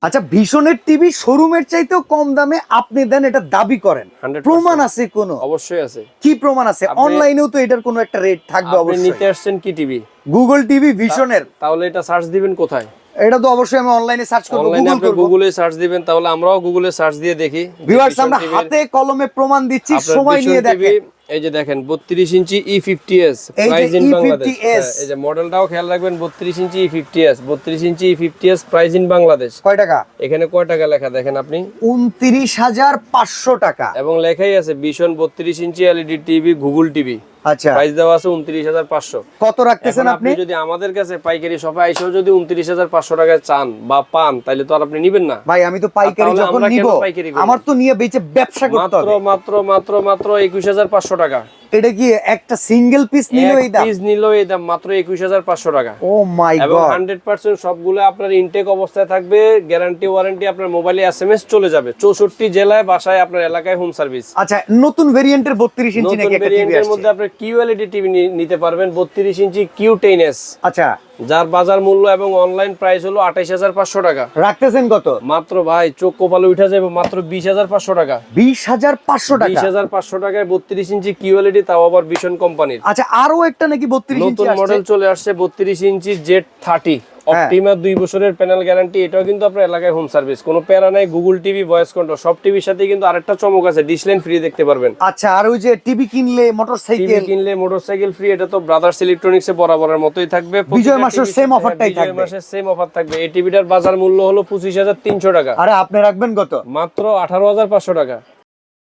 আচ্ছা, ভীষণের টিভি শোরুমের চাইতেও কম দামে আপনি দেন, এটা দাবি করেন, 100% প্রমাণ আছে কোনো? অবশ্যই আছে। কি প্রমাণ আছে? অনলাইনেও তো এটার কোনো একটা রেট থাকবে আপনি অবশ্যই। নিতে আসছেন কি টিভি? Google TV ভীষণের। তাহলে এটা সার্চ দিবেন কোথায়? এটা তো অবশ্যই আমি অনলাইনে সার্চ করব, অনলাইনে গুগল আপনি করব। গুগলে সার্চ দিবেন, তাহলে আমরাও গুগলে সার্চ দিয়ে দেখি। ভিউয়ার্স, আমরা হাতে কলমে প্রমাণ দিচ্ছি, সময় নিয়ে দেখেন। এই যে দেখেন 32 ইঞ্চি E50s এই যে প্রাইস ইন বাংলাদেশ। E50s, এই যে মডেলটাও খেয়াল রাখবেন, 32 ইঞ্চি E50s, 32 inch E50s price in Bangladesh. কয় টাকা? এখানে কয় টাকা লেখা দেখেন আপনি? 29,500 টাকা। এবং লেখাই আছে ভীষণ 32 inch LED TV, Google TV. আচ্ছা, প্রাইস দেওয়া আছে 29,500। কত রাখতেছেন আপনি? যদি আমাদের কাছে পাইকারি শপে আইসেও যদি 29,500 টাকায় চান বা পান, তাহলে তো আর আপনি নেবেন না। ভাই আমি তো পাইকারি তাহলে যখন আমরা কেন নিব, পাইকারি করব? আমার তো নিয়ে বেচে ব্যবসা করতে মাত্র হবে। মাত্র মাত্র মাত্র 21,500 টাকা। এটা কি একটা সিঙ্গেল পিস নিল এই দাম? পিস নিলো এই দাম মাত্র 21,500 টাকা। ও মাই এবং গড। 100% সবগুলো আপনার ইনটেক অবস্থায় থাকবে, গ্যারান্টি ওয়ারেন্টি, আপনার মোবাইলে এসএমএস চলে যাবে 64 জেলায়, বাসায়, আপনার এলাকায় হোম সার্ভিস। আচ্ছা, নতুন ভেরিয়েন্টের 32 ইঞ্চি নতুন নাকি একটা টিভি ভেরিয়েন্টের আসছে? মধ্যে আপনি কিউএলইডি টিভি নিতে পারবেন, 32 ইঞ্চি Q10s, আচ্ছা, যার বাজার মূল্য এবং অনলাইন প্রাইস হলো 28,500 টাকা। রাখতেছেন কত? মাত্র ভাই চোখ কপালে উঠে যাবে, মাত্র 20,500 টাকা। 20,500 টাকা? 20,500 টাকায় 32 ইঞ্চি কিউএলইডি, তাও আবার ভীষণ কোম্পানির। আচ্ছা, আরো একটা নাকি 32 ইঞ্চি নতুন আসছে? মডেল চলে আসছে 32 ইঞ্চি Z30 অপটিমা, 2 বছরের প্যানেল গ্যারান্টি। এটাও কিন্তু আপনার এলাকায় হোম সার্ভিস, কোনো প্যারা নাই। গুগল টিভি, ভয়েস কন্ট্রোল, সব টিভির সাথে কিন্তু আরেকটা চমক আছে, ডিসলাইন ফ্রি দেখতে পারবেন। আচ্ছা, আর ওই যে টিভি কিনলে মোটরসাইকেল, মোটরসাইকেল ফ্রি, এটা তো ব্রাদার্স ইলেকট্রনিক্সে বরাবরের মতোই থাকবে। বিজয় মাসের সেম অফারটাই থাকবে। বিজয় মাসের সেম অফার থাকবে। এই টিভিটার বাজার মূল্য হলো 25,300 টাকা। আরে আপনি রাখবেন কত? মাত্র 18,500 টাকা।